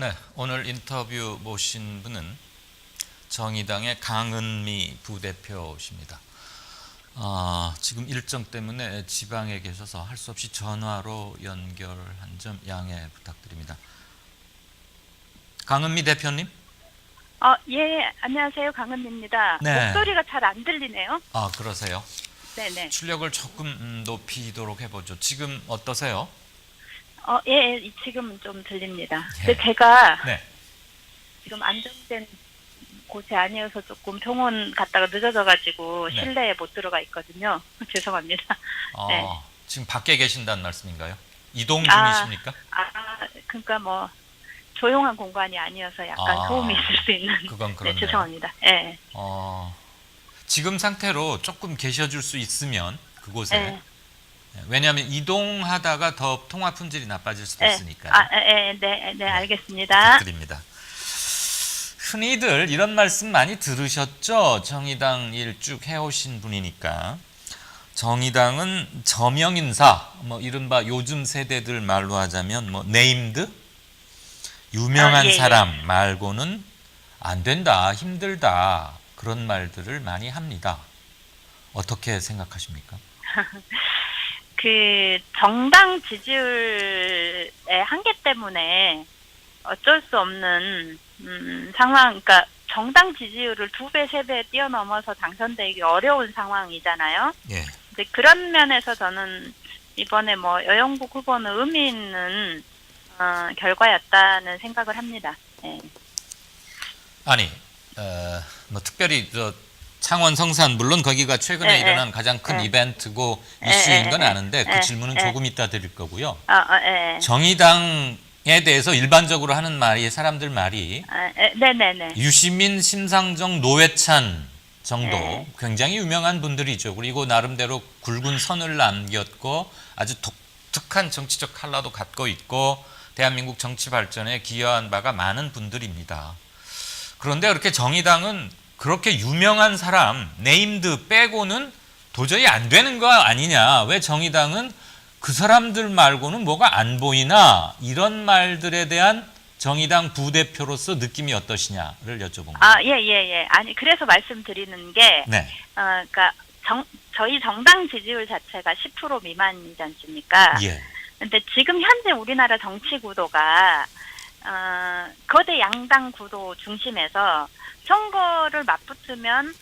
네, 오늘 인터뷰 모신 분은 정의당의 강은미 부대표십니다. 지금 일정 때문에 지방에 계셔서 할 수 없이 전화로 연결한 점 양해 부탁드립니다. 강은미 대표님? 예, 안녕하세요. 강은미입니다. 네. 목소리가 잘 안 들리네요. 그러세요? 네네. 출력을 조금 높이도록 해보죠. 지금 어떠세요? 예, 지금은 좀 들립니다. 예. 근데 제가 네. 지금 안정된 곳이 아니어서 조금 병원 갔다가 늦어져가지고 네. 실내에 못 들어가 있거든요. 죄송합니다. 네. 지금 밖에 계신다는 말씀인가요? 이동 중이십니까? 그러니까 뭐 조용한 공간이 아니어서 약간 소음이 있을 수 있는. 그건 그렇네요. 네, 죄송합니다. 예. 지금 상태로 조금 계셔줄 수 있으면 그곳에. 네. 왜냐하면 이동하다가 더 통화 품질이 나빠질 수도 네. 있으니까요. 네, 알겠습니다. 부탁드립니다. 흔히들 이런 말씀 많이 들으셨죠? 정의당 일 쭉 해오신 분이니까. 정의당은 저명 인사, 이른바 요즘 세대들 말로 하자면 네임드, 유명한 예. 사람 말고는 안 된다, 힘들다 그런 말들을 많이 합니다. 어떻게 생각하십니까? 그 정당 지지율의 한계 때문에 어쩔 수 없는 상황, 그러니까 정당 지지율을 2배, 3배 뛰어넘어서 당선되기 어려운 상황이잖아요. 예. 근데 그런 면에서 저는 이번에 여영국 후보는 의미 있는 결과였다는 생각을 합니다. 네. 아니, 특별히 창원 성산 물론 거기가 최근에 일어난 가장 큰 이벤트고 이슈인 건 아는데 그 질문은 조금 이따 드릴 거고요. 정의당에 대해서 일반적으로 하는 말이 사람들 말이 네네네. 유시민, 심상정, 노회찬 정도 굉장히 유명한 분들이죠. 그리고 나름대로 굵은 선을 남겼고 아주 독특한 정치적 컬러도 갖고 있고 대한민국 정치 발전에 기여한 바가 많은 분들입니다. 그런데 그렇게 정의당은 그렇게 유명한 사람, 네임드 빼고는 도저히 안 되는 거 아니냐. 왜 정의당은 그 사람들 말고는 뭐가 안 보이나. 이런 말들에 대한 정의당 부대표로서 느낌이 어떠시냐를 여쭤봅니다. 예. 아니, 그래서 말씀드리는 게, 네. 그러니까 저희 정당 지지율 자체가 10% 미만이지 않습니까? 예. 근데 지금 현재 우리나라 정치 구도가 거대 양당 구도 중심에서 선거를 맞붙으면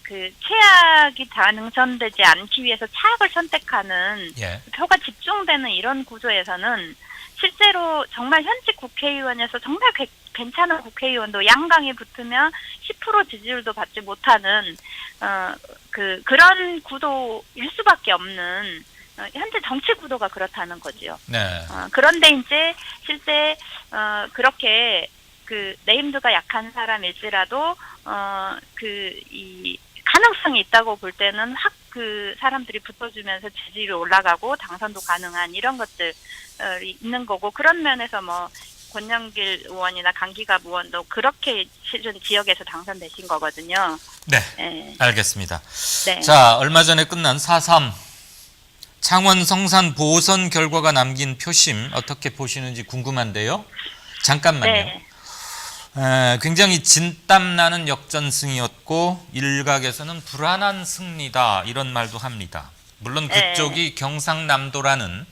그 최악이 당선되지 않기 위해서 차악을 선택하는 표가 집중되는 이런 구조에서는 실제로 정말 현직 국회의원에서 정말 괜찮은 국회의원도 양강에 붙으면 10% 지지율도 받지 못하는 그런 구도일 수밖에 없는 현재 정치 구도가 그렇다는 거지요. 네. 그런데 이제 실제 그렇게 그 네임드가 약한 사람일지라도 이 가능성이 있다고 볼 때는 그 사람들이 붙어주면서 지지율이 올라가고 당선도 가능한 이런 것들이 있는 거고, 그런 면에서 권영길 의원이나 강기갑 의원도 그렇게 실은 지역에서 당선되신 거거든요. 네. 알겠습니다. 네. 자, 얼마 전에 끝난 4.3 창원 성산 보선 결과가 남긴 표심 어떻게 보시는지 궁금한데요. 잠깐만요. 네. 굉장히 진땀나는 역전승이었고 일각에서는 불안한 승리다 이런 말도 합니다. 물론 그쪽이 경상남도라는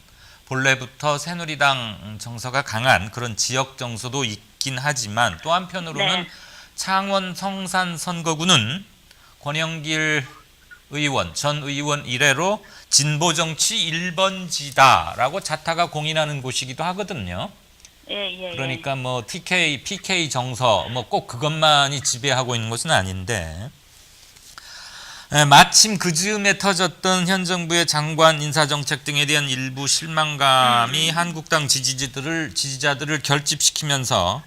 본래부터 새누리당 정서가 강한 그런 지역 정서도 있긴 하지만 또 한편으로는 창원 성산 선거구는 권영길 의원, 전 의원 이래로 진보정치 1번지다라고 자타가 공인하는 곳이기도 하거든요. 그러니까 PK 정서 꼭 그것만이 지배하고 있는 것은 아닌데 마침 그 즈음에 터졌던 현 정부의 장관 인사정책 등에 대한 일부 실망감이 한국당 지지자들을 결집시키면서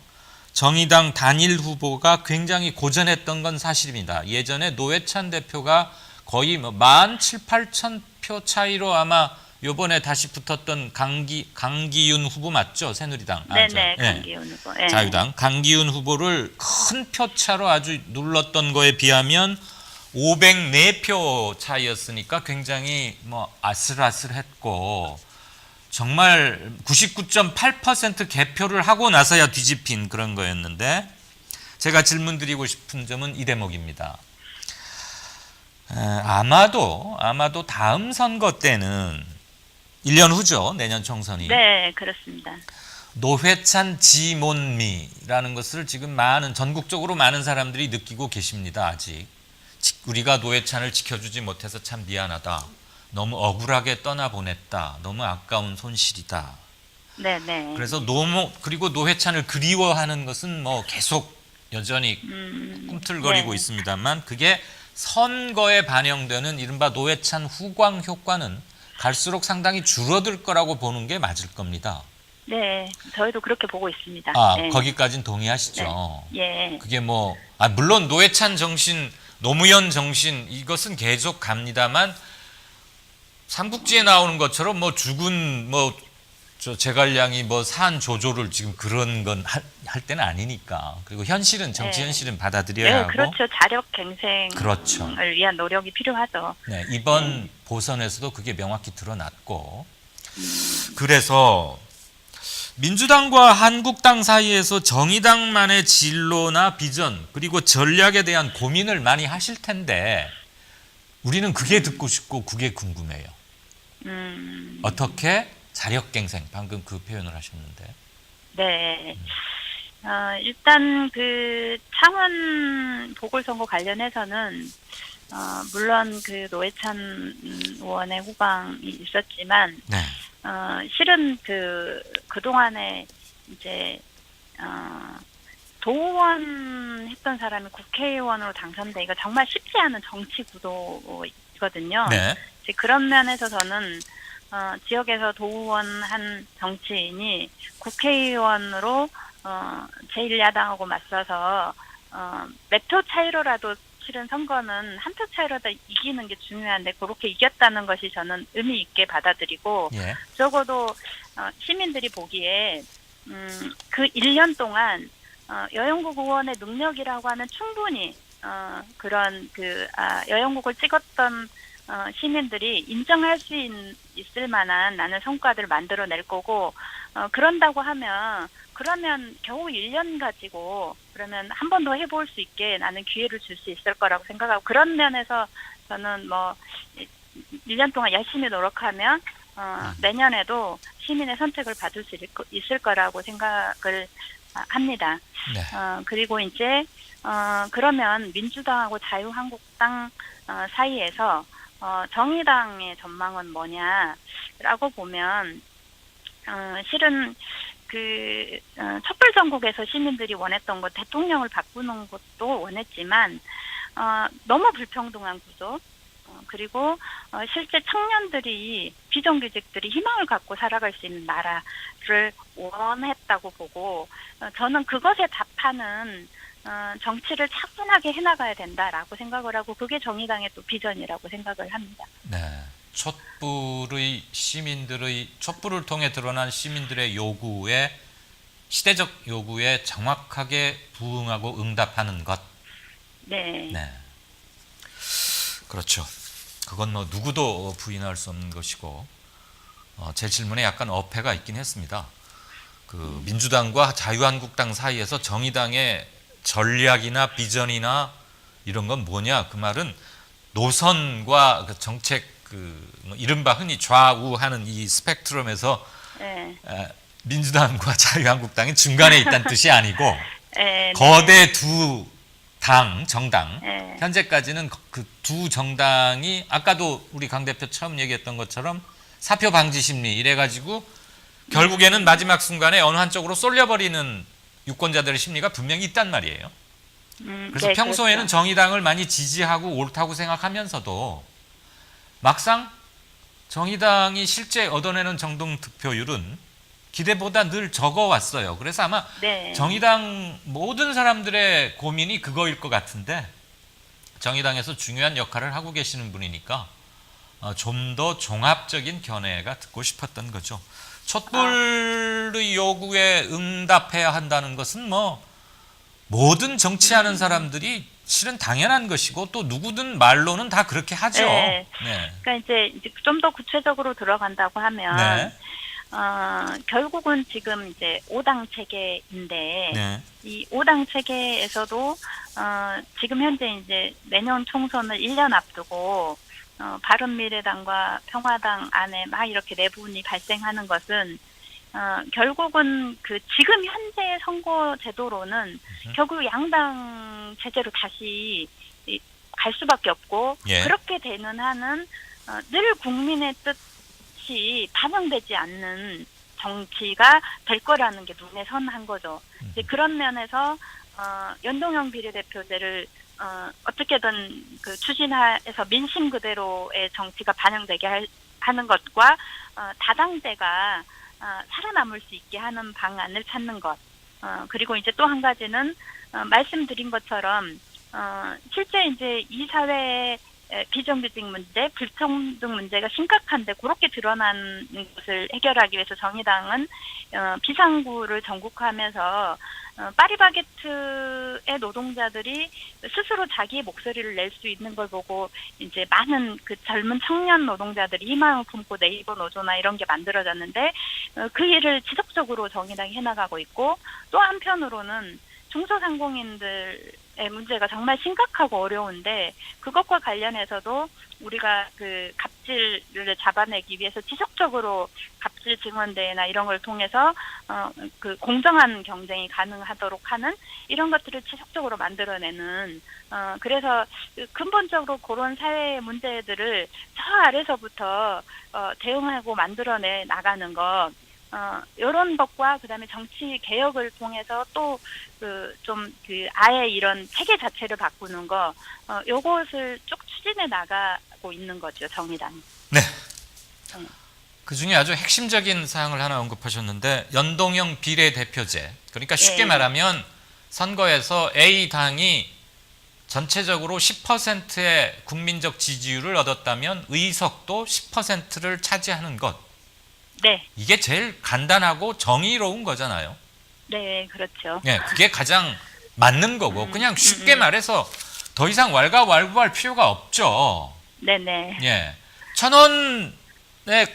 정의당 단일 후보가 굉장히 고전했던 건 사실입니다. 예전에 노회찬 대표가 거의 17,000, 8천 표 차이로 아마 요번에 다시 붙었던 강기윤 후보 맞죠? 새누리당. 네네, 강기윤 후보. 자유당. 강기윤 후보를 큰 표차로 아주 눌렀던 거에 비하면 504표 차이였으니까 굉장히 아슬아슬했고 정말 99.8% 개표를 하고 나서야 뒤집힌 그런 거였는데 제가 질문 드리고 싶은 점은 이 대목입니다. 아마도 다음 선거 때는 1년 후죠. 내년 총선이. 네, 그렇습니다. 노회찬 지몬미라는 것을 지금 전국적으로 많은 사람들이 느끼고 계십니다. 아직. 우리가 노회찬을 지켜주지 못해서 참 미안하다. 너무 억울하게 떠나보냈다. 너무 아까운 손실이다. 네, 네. 그래서 그리고 노회찬을 그리워하는 것은 뭐 계속 여전히 꿈틀거리고 네. 있습니다만 그게 선거에 반영되는 이른바 노회찬 후광 효과는 갈수록 상당히 줄어들 거라고 보는 게 맞을 겁니다. 네, 저희도 그렇게 보고 있습니다. 네. 거기까진 동의하시죠? 예. 그게 물론 노회찬 정신, 노무현 정신 이것은 계속 갑니다만 삼국지에 나오는 것처럼 죽은 제갈량이 산 조조를 지금 그런 건 할 때는 아니니까. 그리고 정치 네. 현실은 받아들여야 하고. 그렇죠. 자력 갱생을 그렇죠. 위한 노력이 필요하죠. 네, 이번 보선에서도 그게 명확히 드러났고. 그래서 민주당과 한국당 사이에서 정의당만의 진로나 비전 그리고 전략에 대한 고민을 많이 하실 텐데 우리는 그게 듣고 싶고 그게 궁금해요. 어떻게 자력갱생 방금 그 표현을 하셨는데. 네. 일단 그 창원 보궐선거 관련해서는 물론 그 노회찬 의원의 후광이 있었지만 네. 실은 그동안에 이제 도의원 했던 사람이 국회의원으로 당선되기가 정말 쉽지 않은 정치 구도이거든요. 네. 이제 그런 면에서 저는 지역에서 도의원 한 정치인이 국회의원으로 제1야당하고 맞서서 몇 표 차이로라도 실은 선거는 한 표 차이로도 이기는 게 중요한데 그렇게 이겼다는 것이 저는 의미 있게 받아들이고 예. 적어도 시민들이 보기에 그 1년 동안 여영국 의원의 능력이라고 하는 충분히 그런 여영국을 찍었던 시민들이 인정할 수 있을 만한 나는 성과들을 만들어낼 거고 그런다고 하면 그러면 겨우 1년 가지고 그러면 한 번 더 해볼 수 있게 나는 기회를 줄 수 있을 거라고 생각하고 그런 면에서 저는 1년 동안 열심히 노력하면 내년에도 시민의 선택을 받을 수 있을 거라고 생각을 합니다. 네. 그리고 이제 그러면 민주당하고 자유한국당 사이에서 정의당의 전망은 뭐냐라고 보면 실은 촛불 전국에서 시민들이 원했던 것 대통령을 바꾸는 것도 원했지만 너무 불평등한 구조 그리고 실제 청년들이 비정규직들이 희망을 갖고 살아갈 수 있는 나라를 원했다고 보고 저는 그것에 답하는 정치를 차분하게 해나가야 된다라고 생각을 하고 그게 정의당의 또 비전이라고 생각을 합니다. 네. 촛불을 통해 드러난 시민들의 시대적 요구에 정확하게 부응하고 응답하는 것. 네. 네. 그렇죠. 그건 누구도 부인할 수 없는 것이고 제 질문에 약간 어폐가 있긴 했습니다. 민주당과 자유한국당 사이에서 정의당의 전략이나 비전이나 이런 건 뭐냐? 그 말은 노선과 정책 이른바 흔히 좌우하는 이 스펙트럼에서 네. 민주당과 자유한국당이 중간에 있다는 뜻이 아니고 네. 거대 두 정당 네. 현재까지는 그 두 정당이 아까도 우리 강 대표 처음 얘기했던 것처럼 사표 방지 심리 이래가지고 결국에는 마지막 순간에 어느 한쪽으로 쏠려버리는 유권자들의 심리가 분명히 있단 말이에요. 그래서 네, 평소에는 그렇죠. 정의당을 많이 지지하고 옳다고 생각하면서도 막상 정의당이 실제 얻어내는 정당 득표율은 기대보다 늘 적어왔어요. 그래서 아마 네. 정의당 모든 사람들의 고민이 그거일 것 같은데 정의당에서 중요한 역할을 하고 계시는 분이니까 좀 더 종합적인 견해가 듣고 싶었던 거죠. 촛불의 요구에 응답해야 한다는 것은 모든 정치하는 사람들이 실은 당연한 것이고 또 누구든 말로는 다 그렇게 하죠. 네. 네. 그러니까 이제 좀 더 구체적으로 들어간다고 하면 네. 결국은 지금 이제 5당 체계인데 네. 이 5당 체계에서도 지금 현재 이제 내년 총선을 1년 앞두고 바른미래당과 평화당 안에 막 이렇게 내분이 발생하는 것은 결국은 그 지금 현재 선거 제도로는 결국 양당 체제로 다시 갈 수밖에 없고 예. 그렇게 되는 한은 늘 국민의 뜻이 반영되지 않는 정치가 될 거라는 게 눈에 선한 거죠. 이제 그런 면에서 연동형 비례대표제를 어떻게든 그 추진해서 민심 그대로의 정치가 반영되게 하는 것과 다당제가 살아남을 수 있게 하는 방안을 찾는 것. 그리고 이제 또 한 가지는 말씀드린 것처럼 실제 이제 이 사회의 비정규직 문제, 불평등 문제가 심각한데 그렇게 드러나는 것을 해결하기 위해서 정의당은 비상구를 전국화하면서 파리바게트의 노동자들이 스스로 자기의 목소리를 낼 수 있는 걸 보고 이제 많은 그 젊은 청년 노동자들이 희망을 품고 네이버 노조나 이런 게 만들어졌는데 그 일을 지속적으로 정의당이 해나가고 있고 또 한편으로는 중소상공인들의 문제가 정말 심각하고 어려운데 그것과 관련해서도 우리가 그 갑질을 잡아내기 위해서 지속적으로 갑질 증언대회나 이런 걸 통해서 그 공정한 경쟁이 가능하도록 하는 이런 것들을 지속적으로 만들어내는 그래서 근본적으로 그런 사회의 문제들을 저 아래서부터 대응하고 만들어내 나가는 것 이런 것과 그다음에 정치 개혁을 통해서 또 아예 이런 체계 자체를 바꾸는 거 요것을 쭉 추진해 나가고 있는 거죠 정의당이. 네. 그 중에 아주 핵심적인 사항을 하나 언급하셨는데 연동형 비례대표제. 그러니까 쉽게 예. 말하면 선거에서 A 당이 전체적으로 10%의 국민적 지지율을 얻었다면 의석도 10%를 차지하는 것. 네. 이게 제일 간단하고 정의로운 거잖아요. 네, 그렇죠. 네, 그게 가장 맞는 거고 그냥 쉽게 말해서 더 이상 왈가왈부할 필요가 없죠. 네네. 예, 1,000원의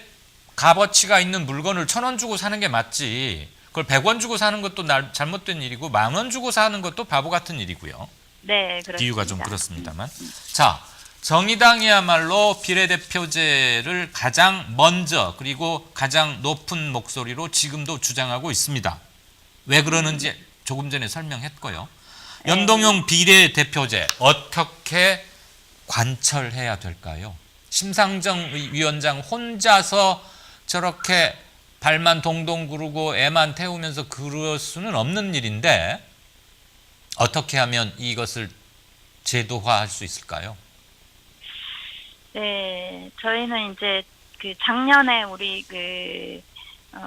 값어치가 있는 물건을 1,000원 주고 사는 게 맞지. 그걸 100원 주고 사는 것도 잘못된 일이고 10,000원 주고 사는 것도 바보 같은 일이고요. 네, 그렇습니다. 비유가 좀 그렇습니다만. 자, 정의당이야말로 비례대표제를 가장 먼저 그리고 가장 높은 목소리로 지금도 주장하고 있습니다. 왜 그러는지 조금 전에 설명했고요. 연동형 비례대표제 어떻게 관철해야 될까요? 심상정 위원장 혼자서 저렇게 발만 동동 구르고 애만 태우면서 그럴 수는 없는 일인데 어떻게 하면 이것을 제도화할 수 있을까요? 네, 저희는 이제 그 작년에 우리 그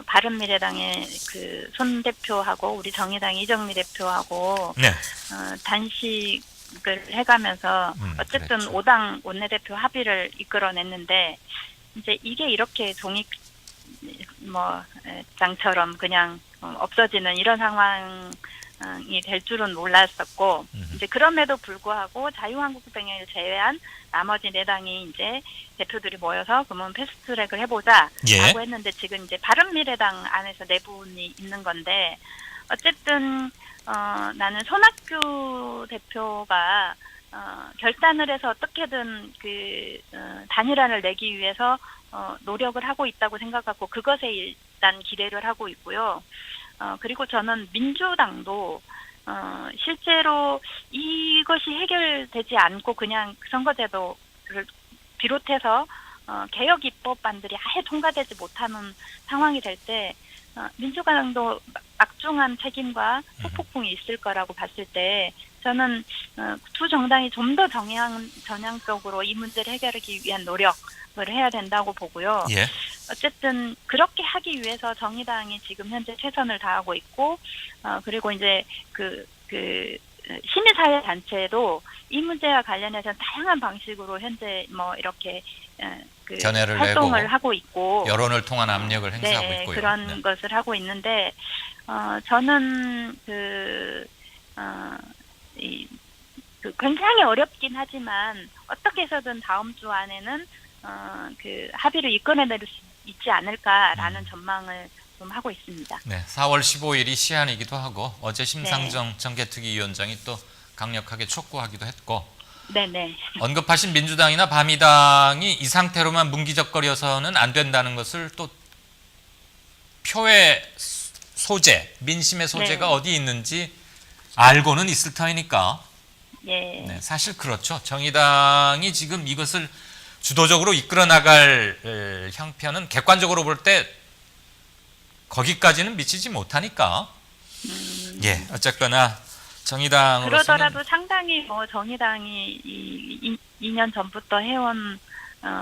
바른미래당의 그 손 대표하고 우리 정의당 이정미 대표하고 네. 단식을 해가면서 어쨌든 그랬죠. 5당 원내대표 합의를 이끌어냈는데 이제 이게 이렇게 장처럼 그냥 없어지는 이런 상황이 될 줄은 몰랐었고 이제 그럼에도 불구하고 자유한국당을 제외한 나머지 4당이 이제 대표들이 모여서 그러면 패스트트랙을 해보자라고 예. 했는데 지금 이제 바른미래당 안에서 내분이 있는 건데 어쨌든 나는 손학규 대표가 결단을 해서 어떻게든 그 단일화를 내기 위해서 노력을 하고 있다고 생각하고 그것에 일단 기대를 하고 있고요. 그리고 저는 민주당도 실제로 이것이 해결되지 않고 그냥 선거제도를 비롯해서 개혁 입법안들이 아예 통과되지 못하는 상황이 될 때 민주당도 막중한 책임과 후폭풍이 있을 거라고 봤을 때 저는 두 정당이 좀 더 전향적으로 이 문제를 해결하기 위한 노력을 해야 된다고 보고요. 예. 어쨌든 그렇게 하기 위해서 정의당이 지금 현재 최선을 다하고 있고 그리고 이제 그 시민사회 단체도 이 문제와 관련해서 다양한 방식으로 현재 뭐 이렇게 그 견해를 활동을 내고 하고 있고 여론을 통한 압력을 행사하고 네, 있고요. 그런 네. 것을 하고 있는데 저는 굉장히 어렵긴 하지만 어떻게 해서든 다음 주 안에는 그 합의를 이끌어낼 있지 않을까라는 전망을 좀 하고 있습니다. 네, 4월 15일이 시한이기도 하고 어제 심상정 정개특위 위원장이 또 강력하게 촉구하기도 했고 네네. 언급하신 민주당이나 바미당이 이 상태로만 문기적거려서는 안 된다는 것을 또 표의 소재, 민심의 소재가 네. 어디 있는지 알고는 있을 터이니까 예. 네, 사실 그렇죠. 정의당이 지금 이것을 주도적으로 이끌어 나갈 형편은 객관적으로 볼 때 거기까지는 미치지 못하니까 예, 어쨌거나 정의당으로서는 그러더라도 상당히 뭐 정의당이 2년 전부터 해온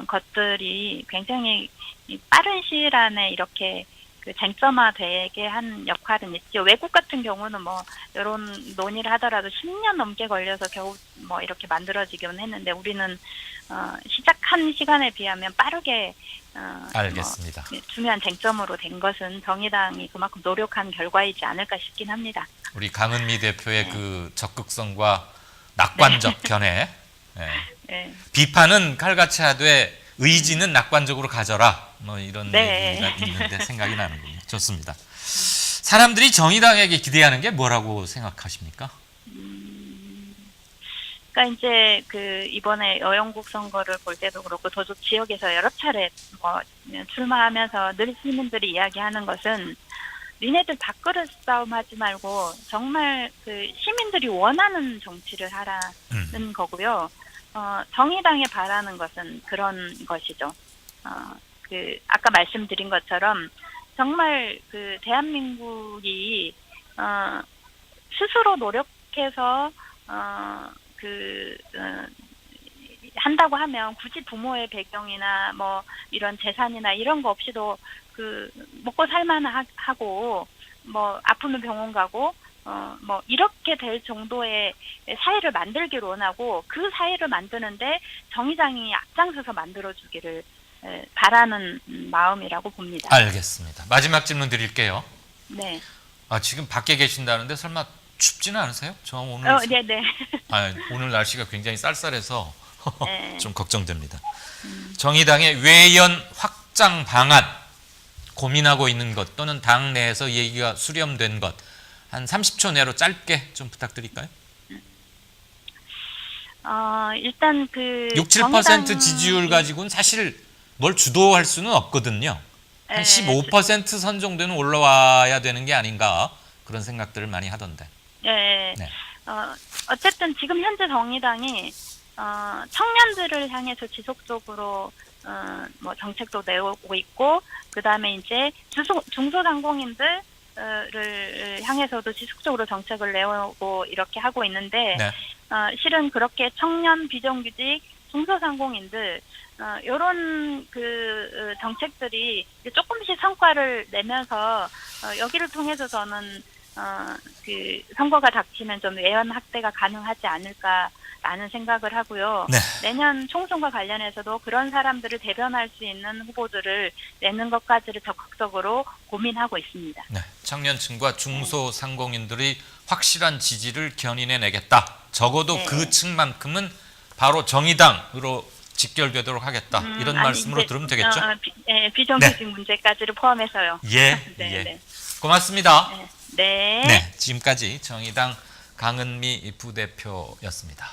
것들이 굉장히 빠른 시일 안에 이렇게 그 쟁점화되게 한 역할은 있죠. 외국 같은 경우는 뭐 이런 논의를 하더라도 10년 넘게 걸려서 겨우 뭐 이렇게 만들어지기는 했는데 우리는 시작한 시간에 비하면 빠르게 알겠습니다. 뭐 중요한 쟁점으로 된 것은 정의당이 그만큼 노력한 결과이지 않을까 싶긴 합니다. 우리 강은미 대표의 그 적극성과 낙관적 견해, 네. 비판은 칼같이 하되 의지는 낙관적으로 가져라. 뭐 이런 네. 얘기가 있는데 생각이 나는군요. 좋습니다. 사람들이 정의당에게 기대하는 게 뭐라고 생각하십니까? 그러니까 이제 그 이번에 여영국 선거를 볼 때도 그렇고 저쪽 지역에서 여러 차례 뭐 출마하면서 늘 시민들이 이야기하는 것은 니네들 밥그릇 싸움하지 말고 정말 그 시민들이 원하는 정치를 하라는 거고요. 정의당에 바라는 것은 그런 것이죠. 그 아까 말씀드린 것처럼 정말 그 대한민국이 스스로 노력해서 한다고 하면 굳이 부모의 배경이나 뭐 이런 재산이나 이런 거 없이도 그 먹고 살만하고 뭐 아프면 병원 가고 뭐 이렇게 될 정도의 사회를 만들기를 원하고 그 사회를 만드는데 정의당이 앞장서서 만들어주기를 바라는 마음이라고 봅니다. 알겠습니다. 마지막 질문 드릴게요. 네. 지금 밖에 계신다는데 설마 춥지는 않으세요? 저 오늘 네네. 오늘 날씨가 굉장히 쌀쌀해서 네. 좀 걱정됩니다. 정의당의 외연 확장 방안 고민하고 있는 것 또는 당 내에서 얘기가 수렴된 것 한 30초 내로 짧게 좀 부탁드릴까요? 일단 그 6, 7% 지지율 가지고는 사실 뭘 주도할 수는 없거든요. 한 15% 선 정도는 올라와야 되는 게 아닌가 그런 생각들을 많이 하던데. 네. 네. 어쨌든 지금 현재 정의당이 청년들을 향해서 지속적으로 뭐 정책도 내오고 있고 그 다음에 이제 중소상공인들을 향해서도 지속적으로 정책을 내오고 이렇게 하고 있는데 네. 실은 그렇게 청년 비정규직 중소상공인들 이런 그 정책들이 조금씩 성과를 내면서 여기를 통해서 저는 그 선거가 닥치면 좀 외연 확대가 가능하지 않을까라는 생각을 하고요. 네. 내년 총선과 관련해서도 그런 사람들을 대변할 수 있는 후보들을 내는 것까지를 적극적으로 고민하고 있습니다. 네. 청년층과 중소상공인들이 확실한 지지를 견인해내겠다. 적어도 네. 그 층만큼은 바로 정의당으로 직결되도록 하겠다. 이런 말씀으로 들으면 되겠죠? 비정규직 문제까지를 포함해서요. 예. 네, 예. 네. 고맙습니다. 네. 네. 지금까지 정의당 강은미 부대표였습니다.